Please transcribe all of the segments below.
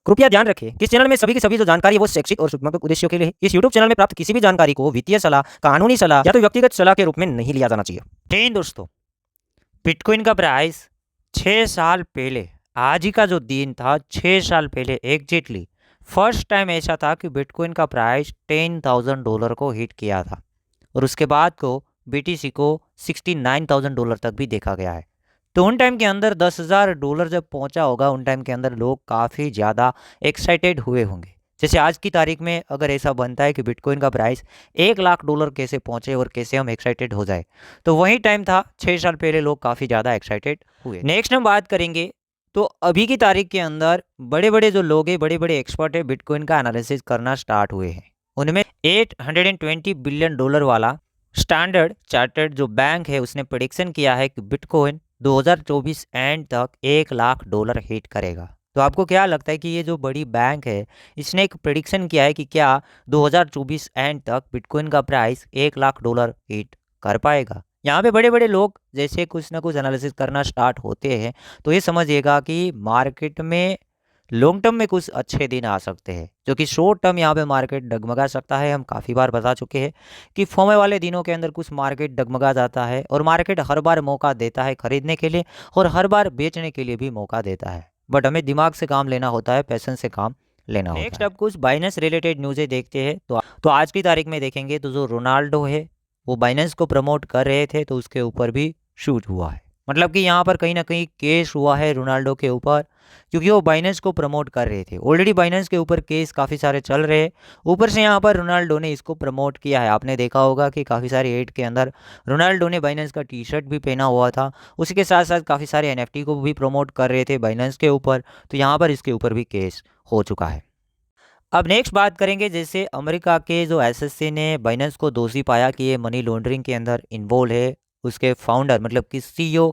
कृपया ध्यान रखें कि इस चैनल में सभी की सभी जो जानकारी है वो शैक्षिक और सूचनात्मक उद्देश्यों के लिए है। इस यूट्यूब चैनल में प्राप्त किसी भी जानकारी को वित्तीय सलाह, कानूनी सलाह या तो व्यक्तिगत सलाह के रूप में नहीं लिया जाना चाहिए। जी दोस्तों, बिटकॉइन का प्राइस 6 साल पहले, आज ही का जो दिन था 6 साल पहले एग्जैक्टली फर्स्ट टाइम ऐसा था कि बिटकॉइन का प्राइस $10,000 को हिट किया था और उसके बाद को बीटीसी को $69,000 तक भी देखा गया है। तो उन टाइम के अंदर $10,000 जब पहुंचा होगा, उन टाइम के अंदर लोग काफ़ी ज़्यादा एक्साइटेड हुए होंगे। जैसे आज की तारीख में अगर ऐसा बनता है कि बिटकॉइन का प्राइस $1,00,000 कैसे पहुंचे और कैसे हम एक्साइटेड हो जाए, तो वही टाइम था 6 साल पहले लोग काफ़ी ज़्यादा एक्साइटेड हुए। नेक्स्ट हम बात करेंगे तो अभी की तारीख के अंदर बड़े बड़े जो लोग हैं, बड़े बड़े एक्सपर्ट है, बिटकॉइन का एनालिसिस करना स्टार्ट हुए हैं। उनमें $820 बिलियन वाला स्टैंडर्ड चार्टर्ड जो बैंक है उसने प्रेडिक्शन किया है कि बिटकॉइन 2024 एंड तक $1,00,000 हिट करेगा। तो आपको क्या लगता है कि ये जो बड़ी बैंक है इसने एक प्रेडिक्शन किया है कि क्या 2024 एंड तक बिटकॉइन का प्राइस $1,00,000 हिट कर पाएगा? यहाँ पे बड़े बड़े लोग जैसे कुछ ना कुछ एनालिसिस करना स्टार्ट होते हैं तो ये समझिएगा कि मार्केट में लॉन्ग टर्म में कुछ अच्छे दिन आ सकते हैं, जो कि शॉर्ट टर्म यहाँ पे मार्केट डगमगा सकता है। हम काफ़ी बार बता चुके हैं कि फौमे वाले दिनों के अंदर कुछ मार्केट डगमगा जाता है और मार्केट हर बार मौका देता है खरीदने के लिए और हर बार बेचने के लिए भी मौका देता है, बट हमें दिमाग से काम लेना होता है, पैशन से काम लेना होता है। नेक्स्ट अब कुछ बाइनेंस रिलेटेड न्यूज़ें देखते हैं। तो आज की तारीख में देखेंगे तो जो रोनाल्डो है वो बाइनेंस को प्रमोट कर रहे थे तो उसके ऊपर भी शूट हुआ है। मतलब कि यहाँ पर कहीं ना कहीं केस हुआ है रोनाल्डो के ऊपर, क्योंकि वो बाइनेंस को प्रमोट कर रहे थे। ऑलरेडी बाइनेंस के ऊपर केस काफ़ी सारे चल रहे हैं, ऊपर से यहाँ पर रोनाल्डो ने इसको प्रमोट किया है। आपने देखा होगा कि काफ़ी सारे एड के अंदर रोनाल्डो ने बाइनेंस का टी शर्ट भी पहना हुआ था। उसी के साथ साथ काफ़ी सारे एनएफटी को भी प्रमोट कर रहे थे बाइनेंस के ऊपर, तो यहाँ पर इसके ऊपर भी केस हो चुका है। अब नेक्स्ट बात करेंगे, जैसे अमेरिका के जो एसएससी ने बाइनेंस को दोषी पाया कि ये मनी लॉन्ड्रिंग के अंदर इन्वॉल्व है। उसके फाउंडर मतलब कि सीईओ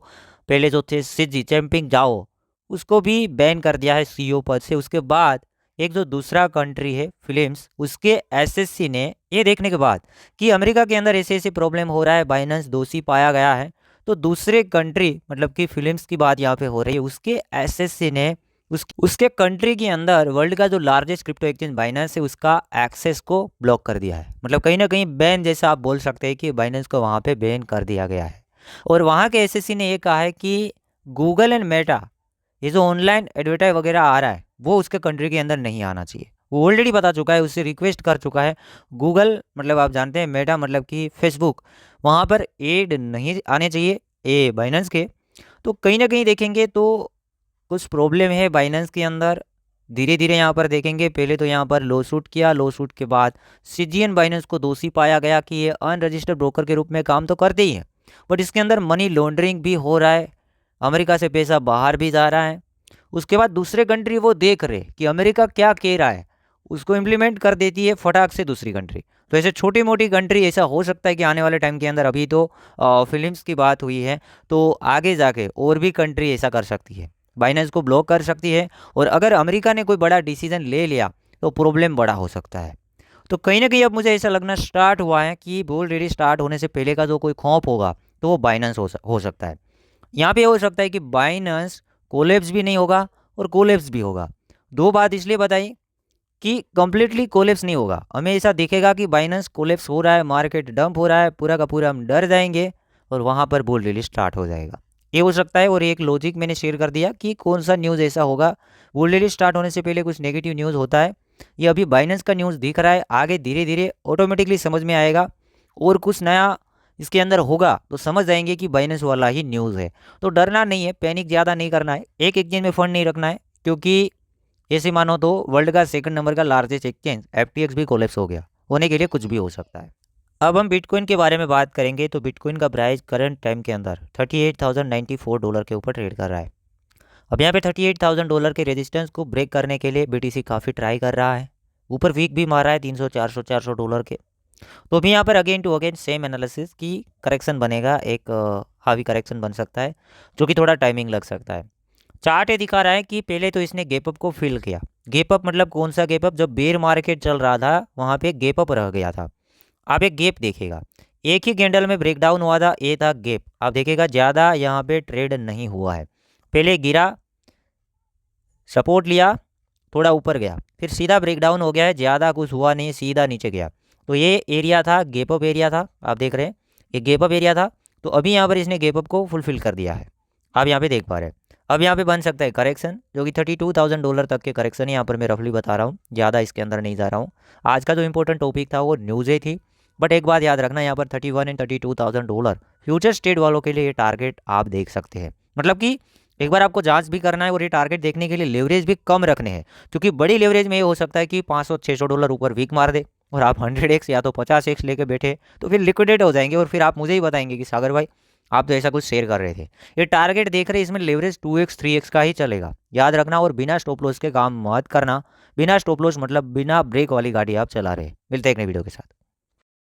पहले जो थे सी जिनपिंग जाओ, उसको भी बैन कर दिया है सीईओ पद से। उसके बाद एक जो दूसरा कंट्री है फिलिप्स, उसके एसएससी ने ये देखने के बाद कि अमेरिका के अंदर ऐसे ऐसे प्रॉब्लम हो रहा है, बाइनेंस दोषी पाया गया है, तो दूसरे कंट्री मतलब कि फिलिप्स की बात यहाँ पे हो रही है, उसके एसएससी ने उसके कंट्री के अंदर वर्ल्ड का जो लार्जेस्ट क्रिप्टो एक्सचेंज बाइनेंस है उसका एक्सेस को ब्लॉक कर दिया है। मतलब कहीं ना कहीं बैन जैसा आप बोल सकते हैं कि बाइनेंस को वहाँ पे बैन कर दिया गया है। और वहाँ के एसएससी ने ये कहा है कि गूगल एंड मेटा, ये जो ऑनलाइन एडवर्टाइज वगैरह आ रहा है वो उसके कंट्री के अंदर नहीं आना चाहिए। वो ऑलरेडी बता चुका है, उससे रिक्वेस्ट कर चुका है। गूगल मतलब आप जानते हैं, मेटा मतलब कि फेसबुक, वहाँ पर एड नहीं आने चाहिए ए बाइनेंस के। तो कहीं ना कहीं देखेंगे तो कुछ प्रॉब्लम है बाइनेंस के अंदर। धीरे धीरे यहाँ पर देखेंगे, पहले तो यहाँ पर लॉ सूट किया, लॉ सूट के बाद सीजीएन बाइनेंस को दोषी पाया गया कि ये अनरजिस्टर्ड ब्रोकर के रूप में काम तो करते ही है, बट इसके अंदर मनी लॉन्ड्रिंग भी हो रहा है, अमेरिका से पैसा बाहर भी जा रहा है। उसके बाद दूसरे कंट्री वो देख रहे कि अमेरिका क्या कह रहा है, उसको इम्प्लीमेंट कर देती है फटाक से दूसरी कंट्री। तो ऐसे छोटी मोटी कंट्री ऐसा हो सकता है कि आने वाले टाइम के अंदर, अभी तो फिल्म्स की बात हुई है, तो आगे जाके और भी कंट्री ऐसा कर सकती है, बाइनेंस को ब्लॉक कर सकती है। और अगर अमेरिका ने कोई बड़ा डिसीजन ले लिया तो प्रॉब्लम बड़ा हो सकता है। तो कहीं ना कहीं अब मुझे ऐसा लगना स्टार्ट हुआ है कि बुल रेडी स्टार्ट होने से पहले का जो कोई खौफ होगा तो वो बाइनेंस हो सकता है। यहाँ पे हो सकता है कि बाइनेंस कोलेप्स भी नहीं होगा और कोलेप्स भी होगा। दो बात इसलिए बताई कि कंप्लीटली कोलेप्स नहीं होगा, हमें ऐसा दिखेगा कि बाइनेंस कोलेप्स हो रहा है, मार्केट डंप हो रहा है, पूरा का पूरा हम डर जाएंगे और वहाँ पर बुल रैली स्टार्ट हो जाएगा। ये हो सकता है। और एक लॉजिक मैंने शेयर कर दिया कि कौन सा न्यूज़ ऐसा होगा, बुल रैली स्टार्ट होने से पहले कुछ नेगेटिव न्यूज़ होता है। ये अभी बाइनेंस का न्यूज़ दिख रहा है, आगे धीरे धीरे ऑटोमेटिकली समझ में आएगा और कुछ नया इसके अंदर होगा तो समझ जाएंगे कि बाइनेंस वाला ही न्यूज़ है। तो डरना नहीं है, पैनिक ज़्यादा नहीं करना है, एक एक्सचेंज में फंड नहीं रखना है, क्योंकि ऐसे मानो तो वर्ल्ड का सेकंड नंबर का लार्जेस्ट एक्सचेंज एफटीएक्स भी कोलैप्स हो गया, होने के लिए कुछ भी हो सकता है। अब हम बिटकॉइन के बारे में बात करेंगे तो बिटकॉइन का प्राइस करंट टाइम के अंदर $38,094 के ऊपर ट्रेड कर रहा है। अब यहाँ पे $38,000 के रेजिस्टेंस को ब्रेक करने के लिए बीटीसी काफ़ी ट्राई कर रहा है, ऊपर वीक भी मारा है 300 $400 के। तो भी यहाँ पर again to again same analysis की करेक्शन बनेगा, एक हावी करेक्शन बन सकता है जो कि थोड़ा टाइमिंग लग सकता है। चार्ट ये दिखा रहा है कि पहले तो इसने गैप अप को फिल किया। गैप अप मतलब कौन सा गैप अप, जब बेयर मार्केट चल रहा था वहाँ पे गैप अप रह गया था। आप एक गैप देखेगा, एक ही कैंडल में ब्रेकडाउन हुआ था, ये था गैप। आप देखेगा ज़्यादा यहाँ पे ट्रेड नहीं हुआ है, पहले गिरा, सपोर्ट लिया, थोड़ा ऊपर गया, फिर सीधा ब्रेकडाउन हो गया है, ज़्यादा कुछ हुआ नहीं, सीधा नीचे गया। तो ये एरिया था, गैप अप एरिया था, आप देख रहे हैं ये गैप अप एरिया था। तो अभी यहाँ पर इसने गैप अप को फुलफिल कर दिया है, आप यहाँ पे देख पा रहे हैं। अब यहाँ पे बन सकता है करेक्शन, जो कि $32,000 तक के करेक्शन है, यहाँ पर मैं रफली बता रहा हूँ, ज़्यादा इसके अंदर नहीं जा रहा हूँ। आज का जो इंपॉर्टेंट टॉपिक था वो न्यूज़ें थी, बट एक बात याद रखना, यहाँ पर 31 एंड $32,000 फ्यूचर स्टेट वालों के लिए ये टारगेट आप देख सकते हैं। मतलब कि एक बार आपको जांच भी करना है और ये टारगेट देखने के लिए लेवरेज भी कम रखने हैं, क्योंकि बड़ी लेवरेज में ये हो सकता है कि $500-600 ऊपर वीक मार दे और आप 100x या तो 50x लेके बैठे, तो फिर लिक्विडेट हो जाएंगे और फिर आप मुझे ही बताएंगे कि सागर भाई आप तो ऐसा कुछ शेयर कर रहे थे। ये टारगेट देख रहे, इसमें लेवरेज 2x 3x का ही चलेगा, याद रखना। और बिना स्टॉप लॉस के काम मत करना, बिना स्टॉप लॉस मतलब बिना ब्रेक वाली गाड़ी आप चला रहे। मिलते हैं एक नई वीडियो के साथ।